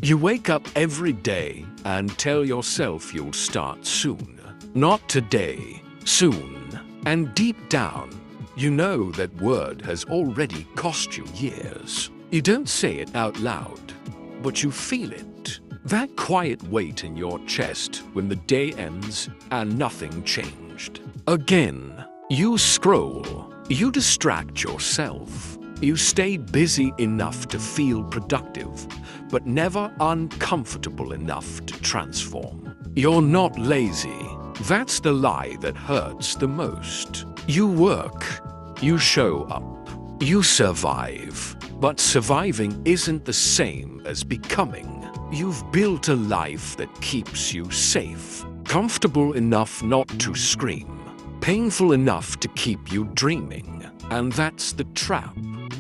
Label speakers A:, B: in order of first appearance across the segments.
A: You wake up every day and tell yourself you'll start soon. Not today, soon. And deep down, you know that word has already cost you years. You don't say it out loud, but you feel it. That quiet weight in your chest when the day ends and nothing changed. Again, you scroll. You distract yourself. You stay busy enough to feel productive, but never uncomfortable enough to transform. You're not lazy. That's the lie that hurts the most. You work. You show up. You survive. But surviving isn't the same as becoming. You've built a life that keeps you safe, comfortable enough not to scream, painful enough to keep you dreaming. And that's the trap.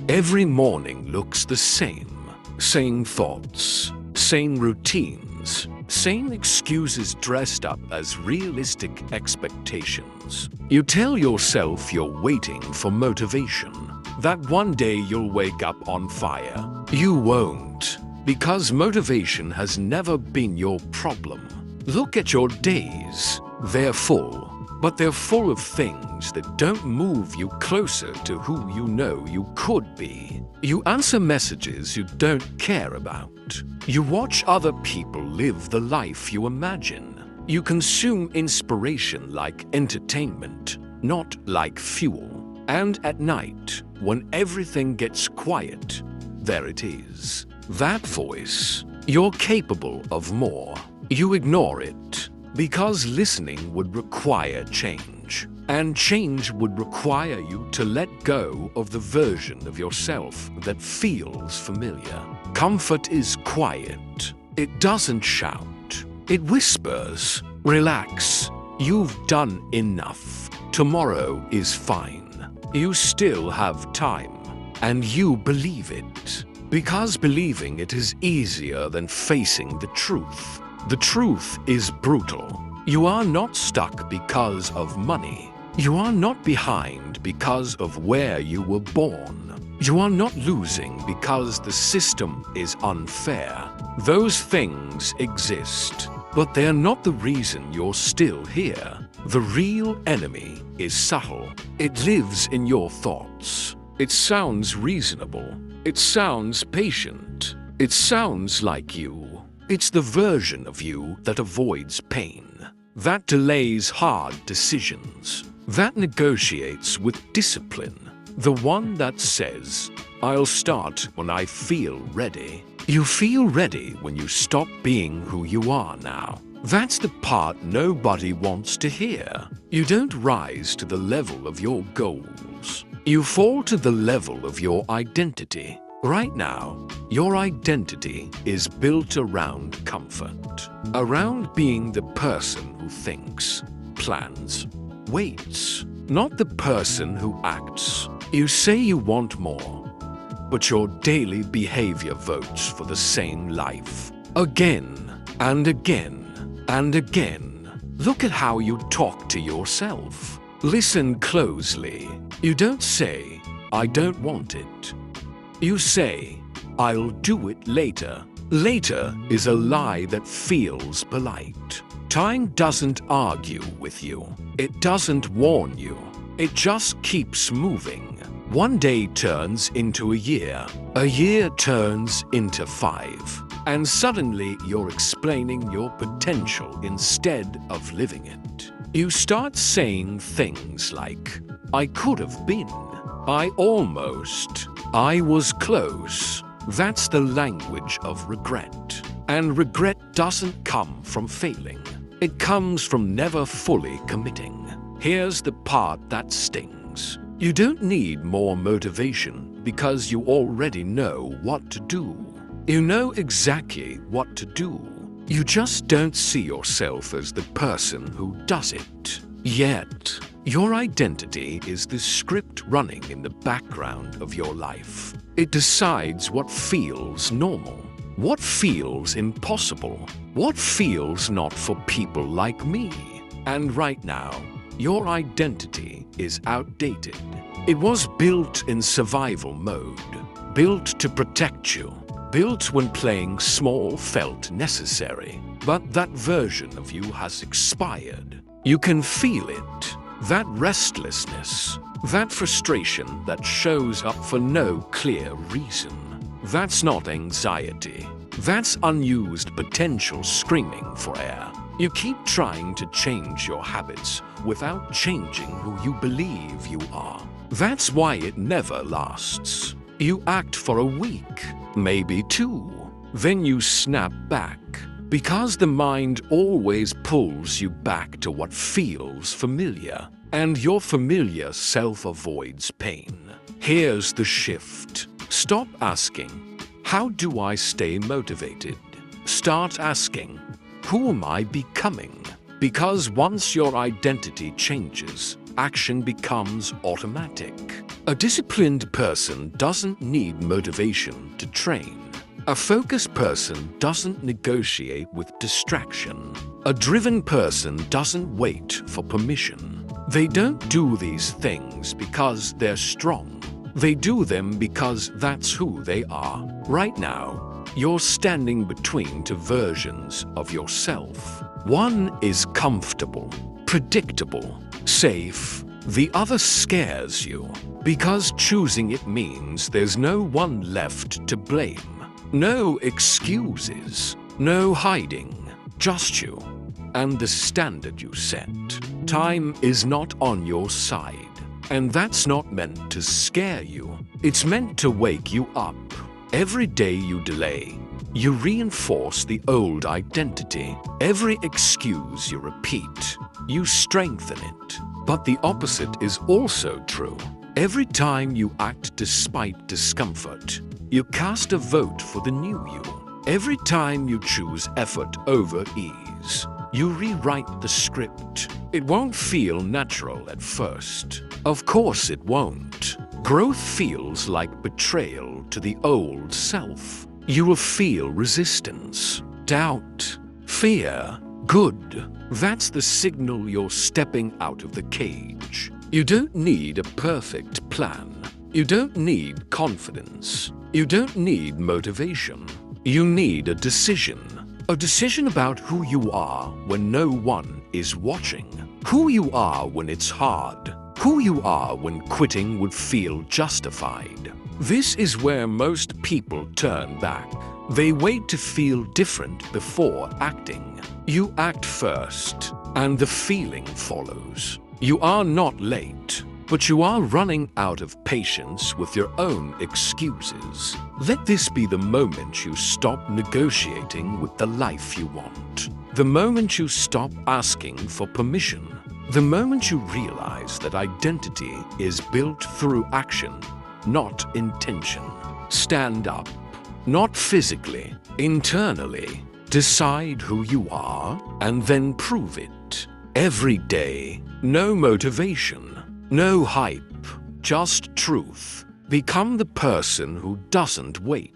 A: Every morning looks the same. Same thoughts, same routines, same excuses dressed up as realistic expectations. You tell yourself you're waiting for motivation, that one day you'll wake up on fire. You won't, because motivation has never been your problem. Look at your days. They're full, but they're full of things that don't move you closer to who you know you could be. You answer messages you don't care about. You watch other people live the life you imagine. You consume inspiration like entertainment, not like fuel. And at night, when everything gets quiet, there it is. That voice. You're capable of more. You ignore it because listening would require change. And change would require you to let go of the version of yourself that feels familiar. Comfort is quiet. It doesn't shout. It whispers, relax. You've done enough. Tomorrow is fine. You still have time. And you believe it. Because believing it is easier than facing the truth. The truth is brutal. You are not stuck because of money. You are not behind because of where you were born. You are not losing because the system is unfair. Those things exist, but they're not the reason you're still here. The real enemy is subtle. It lives in your thoughts. It sounds reasonable. It sounds patient. It sounds like you. It's the version of you that avoids pain, that delays hard decisions, that negotiates with discipline, the one that says, I'll start when I feel ready. You feel ready when you stop being who you are now. That's the part nobody wants to hear. You don't rise to the level of your goals. You fall to the level of your identity. Right now, your identity is built around comfort, around being the person who thinks, plans, waits, not the person who acts. You say you want more, but your daily behavior votes for the same life. Again and again and again. Look at how you talk to yourself. Listen closely. You don't say, I don't want it. You say, I'll do it later. Later is a lie that feels polite. Time doesn't argue with you. It doesn't warn you. It just keeps moving. One day turns into a year turns into 5, and suddenly you're explaining your potential instead of living it. You start saying things like, I could have been, I almost, I was close. That's the language of regret. And regret doesn't come from failing. It comes from never fully committing. Here's the part that stings. You don't need more motivation because you already know what to do. You know exactly what to do. You just don't see yourself as the person who does it. Yet, your identity is the script running in the background of your life. It decides what feels normal, what feels impossible, what feels not for people like me. And right now, your identity is outdated. It was built in survival mode, built to protect you, built when playing small felt necessary. But that version of you has expired. You can feel it. That restlessness, that frustration that shows up for no clear reason. That's not anxiety. That's unused potential screaming for air. You keep trying to change your habits without changing who you believe you are. That's why it never lasts. You act for a week, maybe 2. Then you snap back. Because the mind always pulls you back to what feels familiar, and your familiar self avoids pain. Here's the shift. Stop asking, how do I stay motivated? Start asking, who am I becoming? Because once your identity changes, action becomes automatic. A disciplined person doesn't need motivation to train. A focused person doesn't negotiate with distraction. A driven person doesn't wait for permission. They don't do these things because they're strong. They do them because that's who they are. Right now, you're standing between 2 versions of yourself. One is comfortable, predictable, safe. The other scares you because choosing it means there's no one left to blame. No excuses, no hiding, just you and the standard you set. Time is not on your side, and that's not meant to scare you. It's meant to wake you up. Every day you delay, you reinforce the old identity. Every excuse you repeat, you strengthen it. But the opposite is also true. Every time you act despite discomfort, you cast a vote for the new you. Every time you choose effort over ease, you rewrite the script. It won't feel natural at first. Of course it won't. Growth feels like betrayal to the old self. You will feel resistance, doubt, fear. Good. That's the signal you're stepping out of the cage. You don't need a perfect plan. You don't need confidence. You don't need motivation. You need a decision. A decision about who you are when no one is watching. Who you are when it's hard. Who you are when quitting would feel justified. This is where most people turn back. They wait to feel different before acting. You act first, and the feeling follows. You are not late, but you are running out of patience with your own excuses. Let this be the moment you stop negotiating with the life you want. The moment you stop asking for permission. The moment you realize that identity is built through action, not intention. Stand up, not physically, internally. Decide who you are and then prove it. Every day, no motivation, no hype, just truth. Become the person who doesn't wait.